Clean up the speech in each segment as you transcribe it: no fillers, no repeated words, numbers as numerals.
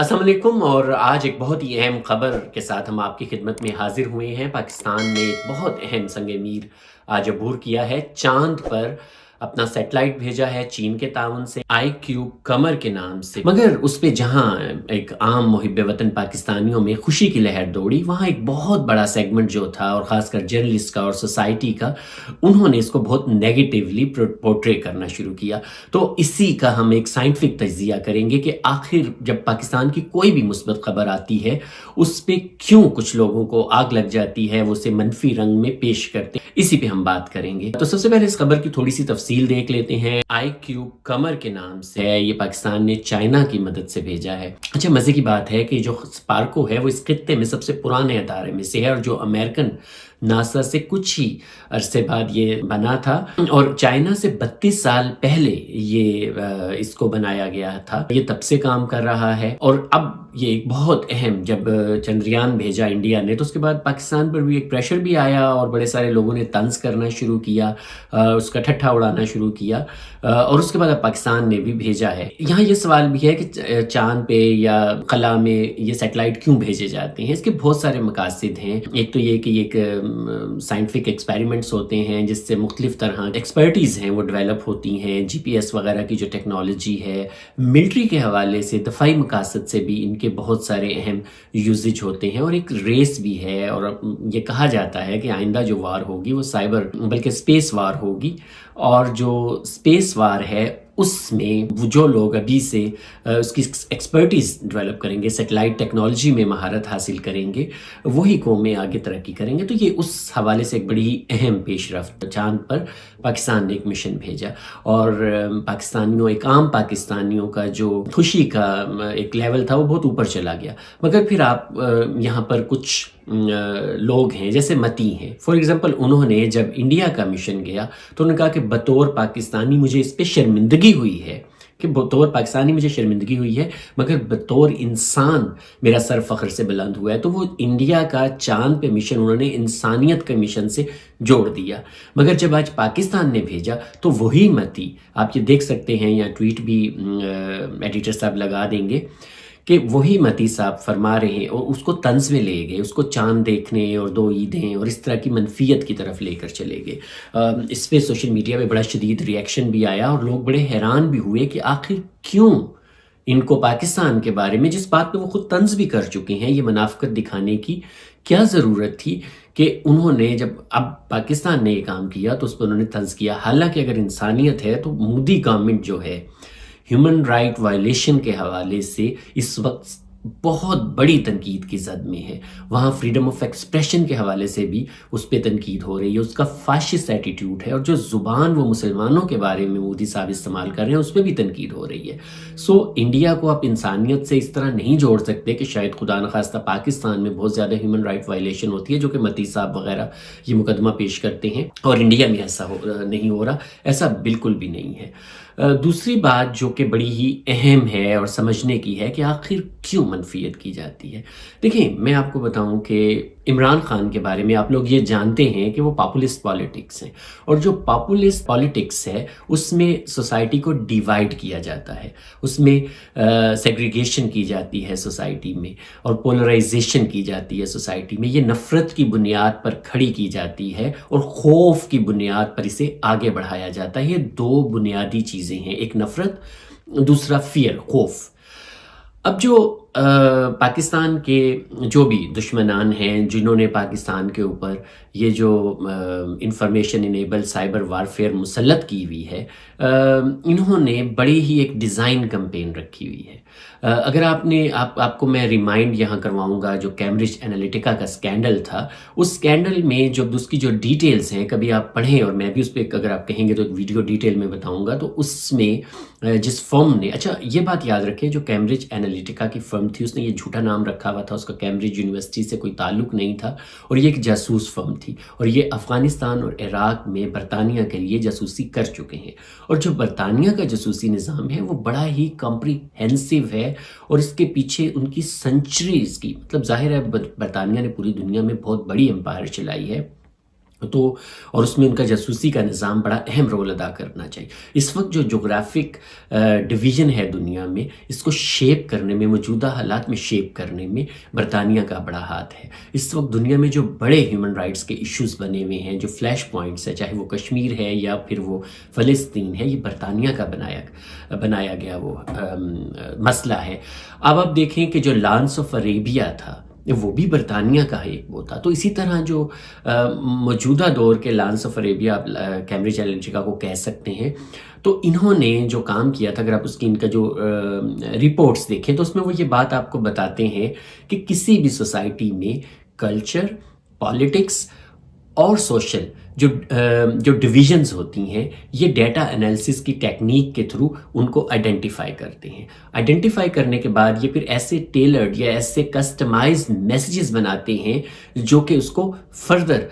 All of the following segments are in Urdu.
السلام علیکم، اور آج ایک بہت ہی اہم خبر کے ساتھ ہم آپ کی خدمت میں حاضر ہوئے ہیں۔ پاکستان نے ایک بہت اہم سنگ میر آج عبور کیا ہے۔ چاند پر اپنا سیٹلائٹ بھیجا ہے چین کے تعاون سے، آئی کیوب قمر کے نام سے۔ مگر اس پہ جہاں ایک عام محب وطن پاکستانیوں میں خوشی کی لہر دوڑی، وہاں ایک بہت بڑا سیگمنٹ جو تھا، اور خاص کر جرنلسٹ کا اور سوسائٹی کا، انہوں نے اس کو بہت نیگیٹیولی پورٹرے کرنا شروع کیا۔ تو اسی کا ہم ایک سائنٹیفک تجزیہ کریں گے کہ آخر جب پاکستان کی کوئی بھی مثبت خبر آتی ہے، اس پہ کیوں کچھ لوگوں کو آگ لگ جاتی ہے، وہ اسے منفی رنگ میں پیش کرتے ہیں۔ اسی پہ ہم بات کریں گے۔ تو سب سے پہلے اس خبر کی تھوڑی سی تفصیل دیکھ لیتے ہیں۔ آئی کیوب قمر کے نام سے ہے، یہ پاکستان نے چائنا کی مدد سے بھیجا ہے۔ اچھا، مزے کی بات ہے کہ جو سپارکو ہے وہ اس خطے میں سب سے پرانے ادارے میں سے ہے، اور جو امریکن ناسا سے کچھ ہی عرصے بعد یہ بنا تھا، اور چائنا سے 32 سال پہلے یہ اس کو بنایا گیا تھا۔ یہ تب سے کام کر رہا ہے، اور اب یہ ایک بہت اہم، جب چندریان بھیجا انڈیا نے تو اس کے بعد پاکستان پر بھی ایک پریشر بھی آیا، اور بڑے سارے لوگوں نے طنز کرنا شروع کیا، اس کا ٹھٹھا اڑانا شروع کیا، اور اس کے بعد اب پاکستان نے بھی بھیجا ہے۔ یہاں یہ سوال بھی ہے کہ چاند پہ یا خلا میں یہ سیٹلائٹ کیوں بھیجے جاتے ہیں؟ اس کے بہت سارے مقاصد ہیں۔ ایک تو یہ کہ ایک سائنٹیفک ایکسپیریمنٹس ہوتے ہیں جس سے مختلف طرح ایکسپرٹیز ہیں وہ ڈیولپ ہوتی ہیں، جی پی ایس وغیرہ کی جو ٹیکنالوجی ہے، ملٹری کے حوالے سے دفاعی مقاصد سے بھی ان کے بہت سارے اہم یوزج ہوتے ہیں، اور ایک ریس بھی ہے، اور یہ کہا جاتا ہے کہ آئندہ جو وار ہوگی وہ سائبر بلکہ اسپیس وار ہوگی، اور جو اسپیس وار ہے اس میں وہ جو لوگ ابھی سے اس کی ایکسپرٹیز ڈیولپ کریں گے، سیٹلائٹ ٹیکنالوجی میں مہارت حاصل کریں گے، وہی قومیں آگے ترقی کریں گے۔ تو یہ اس حوالے سے ایک بڑی ہی اہم پیش رفت۔ چاند پر پاکستان نے ایک مشن بھیجا، اور پاکستانیوں، ایک عام پاکستانیوں کا جو خوشی کا ایک لیول تھا وہ بہت اوپر چلا گیا۔ مگر پھر آپ یہاں پر کچھ لوگ ہیں جیسے متی ہیں، فار ایگزامپل انہوں نے جب انڈیا کا مشن گیا تو انہوں نے کہا کہ بطور پاکستانی مجھے اس پہ شرمندگی ہوئی ہے، کہ بطور پاکستانی مجھے شرمندگی ہوئی ہے، مگر بطور انسان میرا سر فخر سے بلند ہوا ہے۔ تو وہ انڈیا کا چاند پہ مشن انہوں نے انسانیت کے مشن سے جوڑ دیا۔ مگر جب آج پاکستان نے بھیجا تو وہی متی، آپ یہ دیکھ سکتے ہیں، یا ٹویٹ بھی ایڈیٹر صاحب لگا دیں گے، کہ وہی متی صاحب فرما رہے ہیں، اور اس کو طنز میں لے گئے، اس کو چاند دیکھنے اور 2 عیدیں اور اس طرح کی منفیت کی طرف لے کر چلے گئے۔ اس پہ سوشل میڈیا پہ بڑا شدید ریئیکشن بھی آیا، اور لوگ بڑے حیران بھی ہوئے کہ آخر کیوں ان کو پاکستان کے بارے میں، جس بات پہ وہ خود طنز بھی کر چکے ہیں، یہ منافقت دکھانے کی کیا ضرورت تھی کہ انہوں نے جب اب پاکستان نے یہ کام کیا تو اس پہ انہوں نے طنز کیا۔ حالانکہ اگر انسانیت ہے تو مودی گورنمنٹ جو ہے ہیومن رائٹ وائلیشن کے حوالے سے اس وقت بہت بڑی تنقید کی زد میں ہے۔ وہاں فریڈم آف ایکسپریشن کے حوالے سے بھی اس پہ تنقید ہو رہی ہے، اس کا فاشسٹ ایٹیٹیوڈ ہے، اور جو زبان وہ مسلمانوں کے بارے میں مودی صاحب استعمال کر رہے ہیں اس پہ بھی تنقید ہو رہی ہے۔ سو انڈیا کو آپ انسانیت سے اس طرح نہیں جوڑ سکتے کہ شاید خدا نخواستہ پاکستان میں بہت زیادہ ہیومن رائٹ وائلیشن ہوتی ہے، جو کہ متی صاحب وغیرہ یہ مقدمہ پیش کرتے ہیں، اور انڈیا میں ایسا نہیں ہو رہا، ایسا بالکل بھی نہیں ہے۔ دوسری بات جو کہ بڑی ہی اہم ہے اور سمجھنے کی ہے کہ آخر کیوں منفیت کی جاتی ہے۔ دیکھیں، میں آپ کو بتاؤں کہ عمران خان کے بارے میں آپ لوگ یہ جانتے ہیں کہ وہ پاپولسٹ پالیٹکس ہیں، اور جو پاپولسٹ پالیٹکس ہے اس میں سوسائٹی کو ڈیوائیڈ کیا جاتا ہے، اس میں سیگریگیشن کی جاتی ہے سوسائٹی میں، اور پولرائزیشن کی جاتی ہے سوسائٹی میں۔ یہ نفرت کی بنیاد پر کھڑی کی جاتی ہے، اور خوف کی بنیاد پر اسے آگے بڑھایا جاتا ہے۔ یہ 2 بنیادی چیزیں ہیں، ایک نفرت، دوسرا فیئر، خوف۔ اب جو پاکستان کے جو بھی دشمنان ہیں جنہوں نے پاکستان کے اوپر یہ جو انفارمیشن انیبل سائبر وارفیئر مسلط کی ہوئی ہے، انہوں نے بڑی ہی ایک ڈیزائن کمپین رکھی ہوئی ہے۔ اگر آپ کو میں ریمائنڈ یہاں کرواؤں گا، جو کیمبرج انالیٹیکا کا سکینڈل تھا، اس سکینڈل میں جو اس کی جو ڈیٹیلز ہیں کبھی آپ پڑھیں، اور میں بھی اس پہ اگر آپ کہیں گے تو ایک ویڈیو ڈیٹیل میں بتاؤں گا، تو اس میں جس فرم نے، اچھا یہ بات یاد رکھیں، جو کیمبرج انالیٹیکا کی فرم تھی اس نے یہ جھوٹا نام رکھا ہوا تھا، اس کا کیمبرج یونیورسٹی سے کوئی تعلق نہیں تھا، اور یہ ایک جاسوس فرم تھی، اور یہ افغانستان اور عراق میں برطانیہ کے لیے جاسوسی کر چکے ہیں۔ اور جو برطانیہ کا جاسوسی نظام ہے وہ بڑا ہی کمپریہنسو ہے، اور اس کے پیچھے ان کی سنچریز کی، مطلب ظاہر ہے برطانیہ نے پوری دنیا میں بہت بڑی امپائر چلائی ہے، تو اور اس میں ان کا جاسوسی کا نظام بڑا اہم رول ادا کرنا چاہیے۔ اس وقت جو جغرافک ڈویژن ہے دنیا میں، اس کو شیپ کرنے میں، موجودہ حالات میں شیپ کرنے میں برطانیہ کا بڑا ہاتھ ہے۔ اس وقت دنیا میں جو بڑے ہیومن رائٹس کے ایشوز بنے ہوئے ہیں، جو فلیش پوائنٹس ہیں، چاہے وہ کشمیر ہے یا پھر وہ فلسطین ہے، یہ برطانیہ کا بنایا گیا وہ مسئلہ ہے۔ اب آپ دیکھیں کہ جو لانس آف عربیہ تھا وہ بھی برطانیہ کا ایک وہ تھا۔ تو اسی طرح جو موجودہ دور کے لانس آف عربیہ آپ کیمبرج اینالیٹیکا کو کہہ سکتے ہیں، تو انہوں نے جو کام کیا تھا، اگر آپ اس کی ان کا جو رپورٹس دیکھیں تو اس میں وہ یہ بات آپ کو بتاتے ہیں کہ کسی بھی سوسائٹی میں کلچر، پالیٹکس اور سوشل جو ڈویژنز ہوتی ہیں، یہ ڈیٹا انالیسس کی ٹیکنیک کے تھرو ان کو آئیڈینٹیفائی کرتے ہیں۔ آئیڈینٹیفائی کرنے کے بعد یہ پھر ایسے ٹیلرڈ یا ایسے کسٹمائز میسیجز بناتے ہیں جو کہ اس کو فردر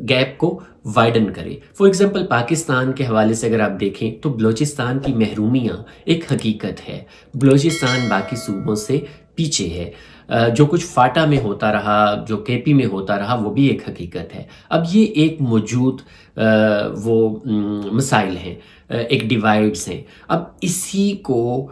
گیپ کو وائڈن کرے۔ فار ایگزامپل پاکستان کے حوالے سے اگر آپ دیکھیں تو بلوچستان کی محرومیاں ایک حقیقت ہے۔ بلوچستان باقی صوبوں سے پیچھے ہے۔ جو کچھ فاٹا میں ہوتا رہا، جو کے پی میں ہوتا رہا، وہ بھی ایک حقیقت ہے۔ اب یہ ایک موجود وہ مسائل ہیں، ایک ڈیوائڈز ہیں۔ اب اسی کو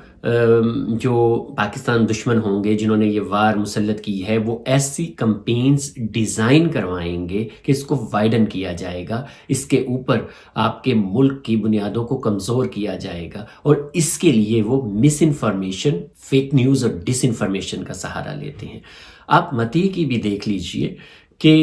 جو پاکستان دشمن ہوں گے جنہوں نے یہ وار مسلط کی ہے، وہ ایسی کمپینز ڈیزائن کروائیں گے کہ اس کو وائڈن کیا جائے گا، اس کے اوپر آپ کے ملک کی بنیادوں کو کمزور کیا جائے گا، اور اس کے لیے وہ مس انفارمیشن، فیک نیوز اور ڈس انفارمیشن کا سہارا لیتے ہیں۔ آپ متی کی بھی دیکھ لیجئے کہ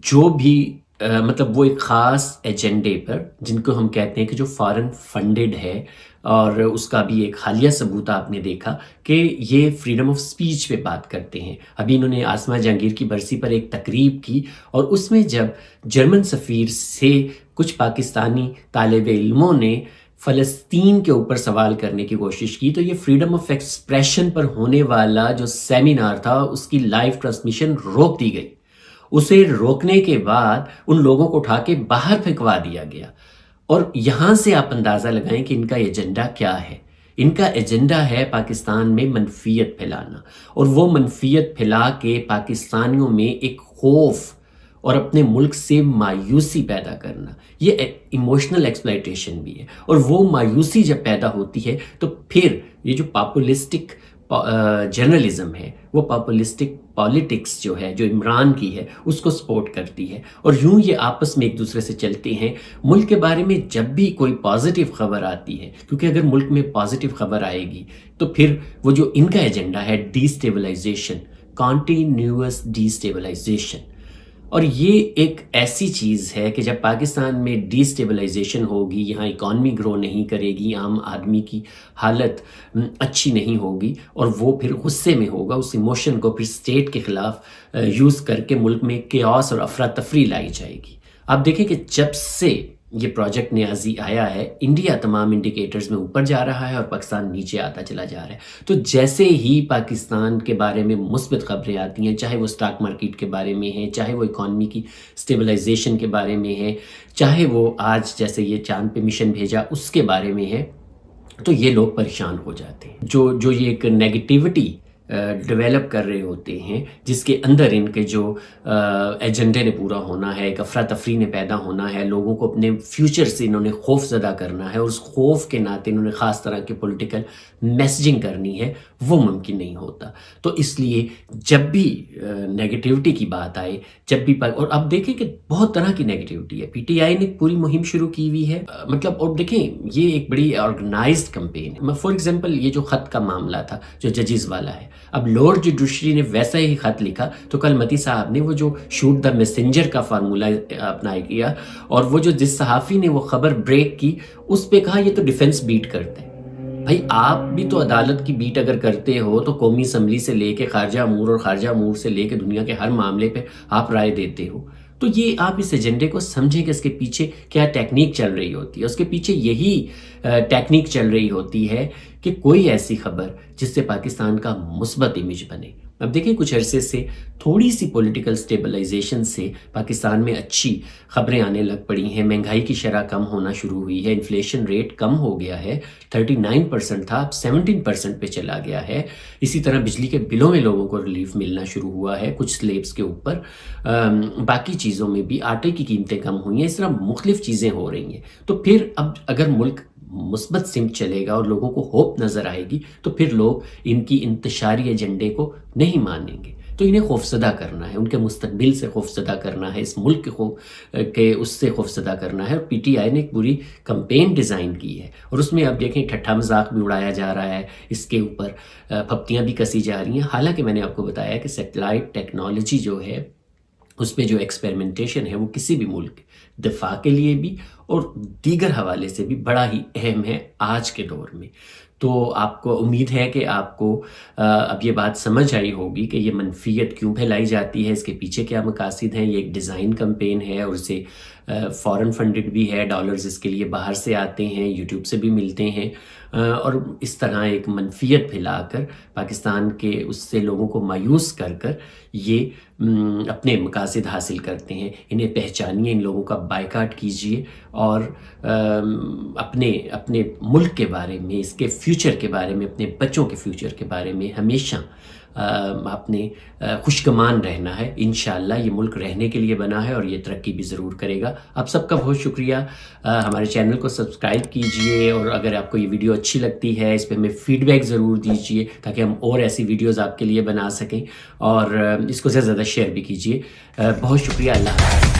جو بھی مطلب وہ ایک خاص ایجنڈے پر، جن کو ہم کہتے ہیں کہ جو فارن فنڈڈ ہے، اور اس کا بھی ایک حالیہ ثبوت آپ نے دیکھا کہ یہ فریڈم آف سپیچ پہ بات کرتے ہیں۔ ابھی انہوں نے آسمہ جہانگیر کی برسی پر ایک تقریب کی، اور اس میں جب جرمن سفیر سے کچھ پاکستانی طالب علموں نے فلسطین کے اوپر سوال کرنے کی کوشش کی، تو یہ فریڈم آف ایکسپریشن پر ہونے والا جو سیمینار تھا، اس کی لائیو ٹرانسمیشن روک دی گئی۔ اسے روکنے کے بعد ان لوگوں کو اٹھا کے باہر پھینکوا دیا گیا۔ اور یہاں سے آپ اندازہ لگائیں کہ ان کا ایجنڈا کیا ہے۔ ان کا ایجنڈا ہے پاکستان میں منفیت پھیلانا، اور وہ منفیت پھیلا کے پاکستانیوں میں ایک خوف اور اپنے ملک سے مایوسی پیدا کرنا۔ یہ ایموشنل ایکسپلائٹیشن بھی ہے، اور وہ مایوسی جب پیدا ہوتی ہے تو پھر یہ جو پاپولسٹک جرنلزم ہے، وہ پاپولسٹک پالیٹکس جو ہے، جو عمران کی ہے، اس کو سپورٹ کرتی ہے، اور یوں یہ آپس میں ایک دوسرے سے چلتے ہیں۔ ملک کے بارے میں جب بھی کوئی پازیٹیو خبر آتی ہے، کیونکہ اگر ملک میں پازیٹیو خبر آئے گی تو پھر وہ جو ان کا ایجنڈا ہے D stabilisation, continuous D stabilisation, اور یہ ایک ایسی چیز ہے کہ جب پاکستان میں ڈی اسٹیبلائزیشن ہوگی، یہاں اکانومی گرو نہیں کرے گی، عام آدمی کی حالت اچھی نہیں ہوگی، اور وہ پھر غصے میں ہوگا، اس ایموشن کو پھر اسٹیٹ کے خلاف یوز کر کے ملک میں کیوس اور افراتفری لائی جائے گی۔ آپ دیکھیں کہ جب سے یہ پروجیکٹ نیازی آیا ہے، انڈیا تمام انڈیکیٹرز میں اوپر جا رہا ہے اور پاکستان نیچے آتا چلا جا رہا ہے۔ تو جیسے ہی پاکستان کے بارے میں مثبت خبریں آتی ہیں، چاہے وہ اسٹاک مارکیٹ کے بارے میں ہیں، چاہے وہ اکانومی کی اسٹیبلائزیشن کے بارے میں ہے، چاہے وہ آج جیسے یہ چاند پہ مشن بھیجا اس کے بارے میں ہے، تو یہ لوگ پریشان ہو جاتے ہیں۔ جو یہ ایک نیگیٹیوٹی ڈیولپ کر رہے ہوتے ہیں، جس کے اندر ان کے جو ایجنڈے نے پورا ہونا ہے، ایک افراتفری نے پیدا ہونا ہے، لوگوں کو اپنے فیوچر سے انہوں نے خوف زدہ کرنا ہے، اور اس خوف کے ناطے انہوں نے خاص طرح کی پولیٹیکل میسیجنگ کرنی ہے، وہ ممکن نہیں ہوتا۔ تو اس لیے جب بھی نیگیٹیوٹی کی بات آئے، جب بھی اور اب دیکھیں کہ بہت طرح کی نیگیٹیوٹی ہے۔ پی ٹی آئی نے پوری مہم شروع کی ہوئی ہے، مطلب اور دیکھیں یہ ایک بڑی آرگنائزڈ کمپین ہے۔ فار ایگزامپل یہ جو خط کا معاملہ تھا جو ججز والا ہے، اب لارڈ جوڈیشری نے ویسا ہی خط لکھا، تو کل متی صاحب نے وہ جو شوٹ دا میسنجر کا فارمولہ اپنایا کیا، اور وہ جو جس صحافی نے وہ خبر بریک کی، اس پہ کہا یہ تو ڈیفنس بیٹ کرتے ہیں۔ بھائی آپ بھی تو عدالت کی بیٹ اگر کرتے ہو تو قومی اسمبلی سے لے کے خارجہ امور اور خارجہ امور سے لے کے دنیا کے ہر معاملے پہ آپ رائے دیتے ہو، تو یہ آپ اس ایجنڈے کو سمجھیں کہ اس کے پیچھے کیا ٹیکنیک چل رہی ہوتی ہے۔ اس کے پیچھے یہی ٹیکنیک چل رہی ہوتی ہے کہ کوئی ایسی خبر جس سے پاکستان کا مثبت امیج بنے، اب دیکھیں کچھ عرصے سے تھوڑی سی پولیٹیکل سٹیبلائزیشن سے پاکستان میں اچھی خبریں آنے لگ پڑی ہیں، مہنگائی کی شرح کم ہونا شروع ہوئی ہے، انفلیشن ریٹ کم ہو گیا ہے، 39% تھا اب 17% پہ چلا گیا ہے۔ اسی طرح بجلی کے بلوں میں لوگوں کو ریلیف ملنا شروع ہوا ہے کچھ سلیبس کے اوپر، باقی چیزوں میں بھی آٹے کی قیمتیں کم ہوئی ہیں، اس طرح مختلف چیزیں ہو رہی ہیں۔ تو پھر اب اگر ملک مثبت سمت چلے گا اور لوگوں کو ہوپ نظر آئے گی تو پھر لوگ ان کی انتشاری ایجنڈے کو نہیں مانیں گے۔ تو انہیں خوفزدہ کرنا ہے، ان کے مستقبل سے خوفزدہ کرنا ہے، اس ملک کے اس سے خوفزدہ کرنا ہے۔ اور پی ٹی آئی نے ایک پوری کمپین ڈیزائن کی ہے اور اس میں اب دیکھیں ٹھٹھا مذاق بھی اڑایا جا رہا ہے، اس کے اوپر پھپتیاں بھی کسی جا رہی ہیں۔ حالانکہ میں نے آپ کو بتایا کہ سیٹلائٹ ٹیکنالوجی جو ہے اس میں جو ایکسپیریمنٹیشن ہے وہ کسی بھی ملک دفاع کے لیے بھی اور دیگر حوالے سے بھی بڑا ہی اہم ہے آج کے دور میں۔ تو آپ کو امید ہے کہ آپ کو اب یہ بات سمجھ آئی ہوگی کہ یہ منفیت کیوں پھیلائی جاتی ہے، اس کے پیچھے کیا مقاصد ہیں۔ یہ ایک ڈیزائن کمپین ہے اور اسے فورن فنڈڈ بھی ہے، ڈالرز اس کے لیے باہر سے آتے ہیں، یوٹیوب سے بھی ملتے ہیں، اور اس طرح ایک منفیت پھیلا کر پاکستان کے اس سے لوگوں کو مایوس کر کر یہ اپنے مقاصد حاصل کرتے ہیں۔ انہیں پہچانیے، ان لوگوں کا بائیکاٹ کیجیے اور اپنے ملک کے بارے میں، اس کے فیوچر کے بارے میں، اپنے بچوں کے فیوچر کے بارے میں ہمیشہ آپ نے خوشگمان رہنا ہے۔ انشاءاللہ یہ ملک رہنے کے لیے بنا ہے اور یہ ترقی بھی ضرور کرے گا۔ آپ سب کا بہت شکریہ، ہمارے چینل کو سبسکرائب کیجئے اور اگر آپ کو یہ ویڈیو اچھی لگتی ہے اس پہ ہمیں فیڈ بیک ضرور دیجئے تاکہ ہم اور ایسی ویڈیوز آپ کے لیے بنا سکیں، اور اس کو زیادہ سے زیادہ شیئر بھی کیجئے۔ بہت شکریہ، اللہ حافظ۔